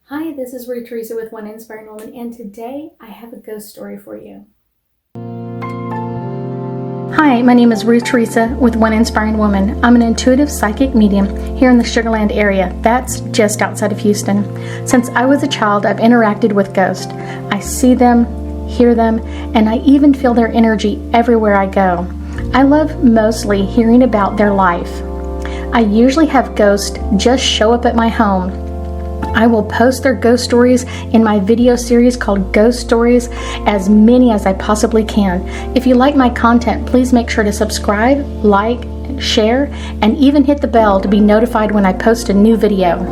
Hi, this is Theresa with One Inspiring Woman, and today I have a ghost story for you. Hi, my name is Theresa with One Inspiring Woman. I'm an intuitive psychic medium here in the Sugar Land area. That's just outside of Houston. Since I was a child, I've interacted with ghosts. I see them, hear them, and I even feel their energy everywhere I go. I love mostly hearing about their life. I usually have ghosts just show up at my home. I will post their ghost stories in my video series called Ghost Stories, as many as I possibly can. If you like my content, please make sure to subscribe, like, share, and even hit the bell to be notified when I post a new video.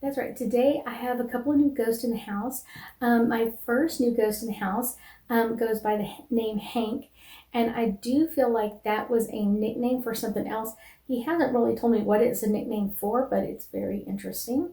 That's right. Today I have a couple of new ghosts in the house. My first new ghost in the house goes by the name Hank. And I do feel like that was a nickname for something else. He hasn't really told me what it's a nickname for, but it's very interesting.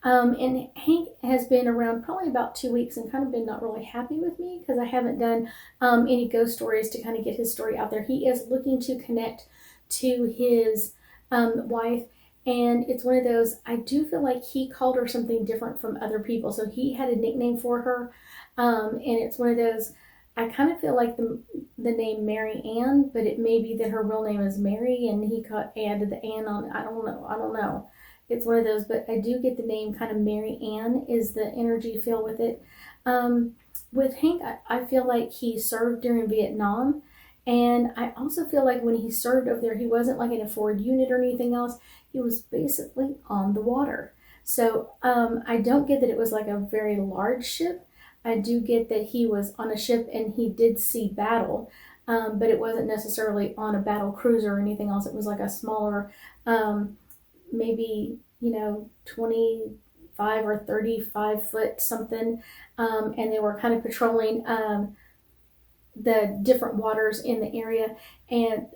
And Hank has been around probably about 2 weeks and kind of been not really happy with me because I haven't done any ghost stories to kind of get his story out there. He is looking to connect to his wife. And it's one of those, I do feel like he called her something different from other people. So he had a nickname for her. And it's one of those, I kind of feel like the name Mary Ann, but it may be that her real name is Mary and he added the Ann on. I don't know. It's one of those, but I do get the name kind of Mary Ann is the energy feel with it. With Hank, I feel like he served during Vietnam. And I also feel like when he served over there, he wasn't like in a forward unit or anything else. He was basically on the water. So I don't get that it was like a very large ship. I do get that he was on a ship and he did see battle, but it wasn't necessarily on a battle cruiser or anything else. It was like a smaller, maybe, 25 or 35 foot something. And they were kind of patrolling the different waters in the area. And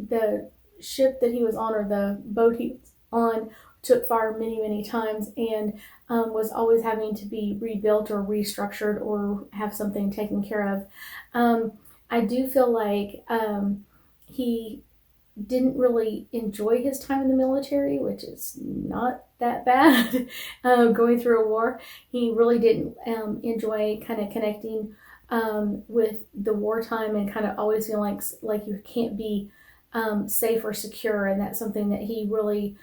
the ship that he was on, or the boat he was on, took fire many times and was always having to be rebuilt or restructured or have something taken care of. I do feel like he didn't really enjoy his time in the military, which is not that bad. Going through a war, he really didn't enjoy kind of connecting with the wartime and kind of always feeling like you can't be safe or secure, and that's something that he really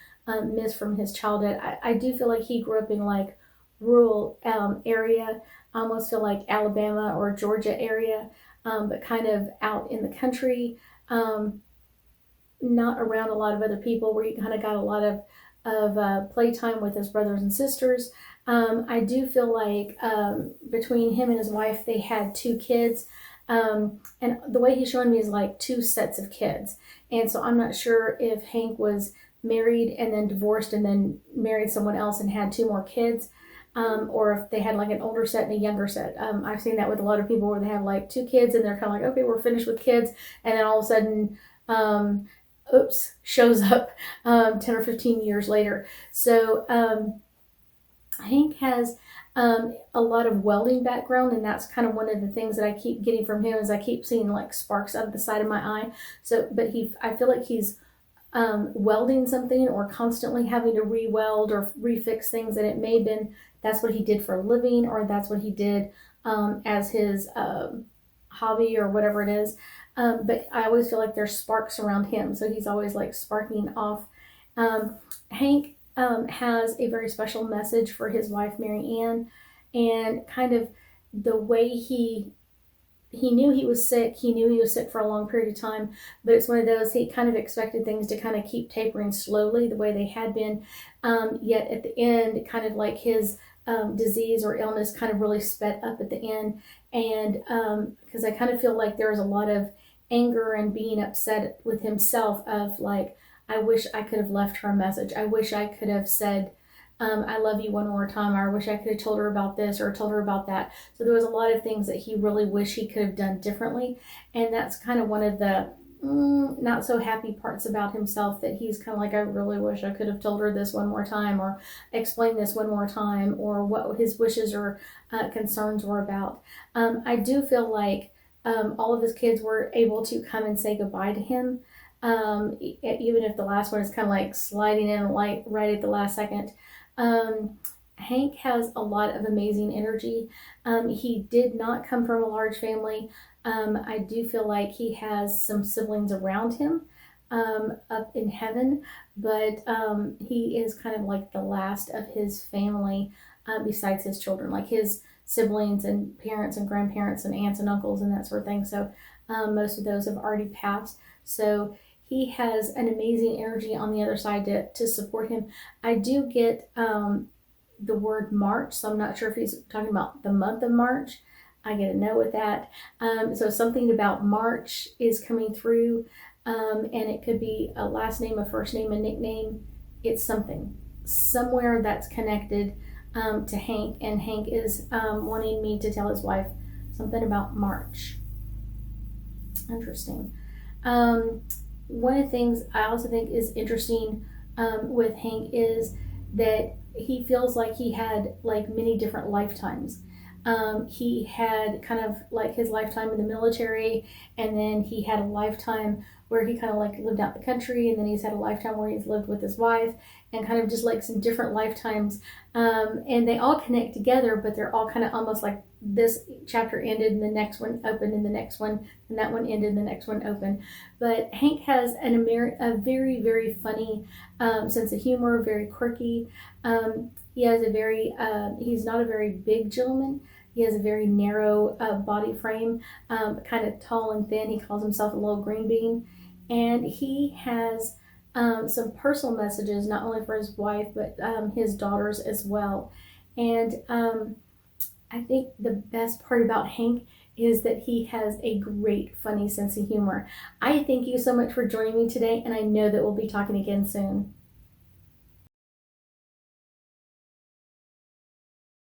missed from his childhood. I do feel like he grew up in like rural area. I almost feel like Alabama or Georgia area, but kind of out in the country, not around a lot of other people, where he kind of got a lot of playtime with his brothers and sisters. I do feel like between him and his wife, they had 2 kids. And the way he's showing me is like 2 sets of kids. And so I'm not sure if Hank was married and then divorced and then married someone else and had 2 more kids, or if they had like an older set and a younger set. I've seen that with a lot of people where they have like 2 kids and they're kind of like, okay, we're finished with kids. And then all of a sudden, shows up 10 or 15 years later. So Hank has a lot of welding background, and that's kind of one of the things that I keep getting from him is I keep seeing like sparks out of the side of my eye. So, but I feel like he's welding something or constantly having to re-weld or refix things, and it may have been that's what he did for a living, or that's what he did as his hobby or whatever it is. But I always feel like there's sparks around him, so he's always like sparking off. Hank has a very special message for his wife, Mary Ann, and kind of the way he knew he was sick. He knew he was sick for a long period of time, but it's one of those, he kind of expected things to kind of keep tapering slowly the way they had been. Yet at the end, kind of like his disease or illness kind of really sped up at the end. And because I kind of feel like there was a lot of anger and being upset with himself of like, I wish I could have left her a message. I wish I could have said, I love you one more time. Or I wish I could have told her about this or told her about that. So there was a lot of things that he really wished he could have done differently. And that's kind of one of the not so happy parts about himself, that he's kind of like, I really wish I could have told her this one more time or explained this one more time, or what his wishes or concerns were about. I do feel like all of his kids were able to come and say goodbye to him. even if the last one is kind of like sliding in like right at the last second. Hank has a lot of amazing energy. He did not come from a large family. I do feel like he has some siblings around him up in heaven, but he is kind of like the last of his family besides his children, like his siblings and parents and grandparents and aunts and uncles and that sort of thing. So most of those have already passed. So he has an amazing energy on the other side to support him. I do get the word March, so I'm not sure if he's talking about the month of March. I get a no with that. So something about March is coming through, and it could be a last name, a first name, a nickname. It's something somewhere that's connected to Hank, and Hank is wanting me to tell his wife something about March. Interesting. One of the things I also think is interesting with Hank is that he feels like he had like many different lifetimes. He had kind of like his lifetime in the military, and then he had a lifetime where he kind of like lived out the country, and then he's had a lifetime where he's lived with his wife, and kind of just like some different lifetimes. And they all connect together, but they're all kind of almost like this chapter ended and the next one opened and the next one, and that one ended and the next one opened. But Hank has a very, very funny sense of humor, very quirky. He has he's not a very big gentleman. He has a very narrow body frame, kind of tall and thin. He calls himself a little green bean. And he has some personal messages, not only for his wife, but his daughters as well. And I think the best part about Hank is that he has a great, funny sense of humor. I thank you so much for joining me today, and I know that we'll be talking again soon.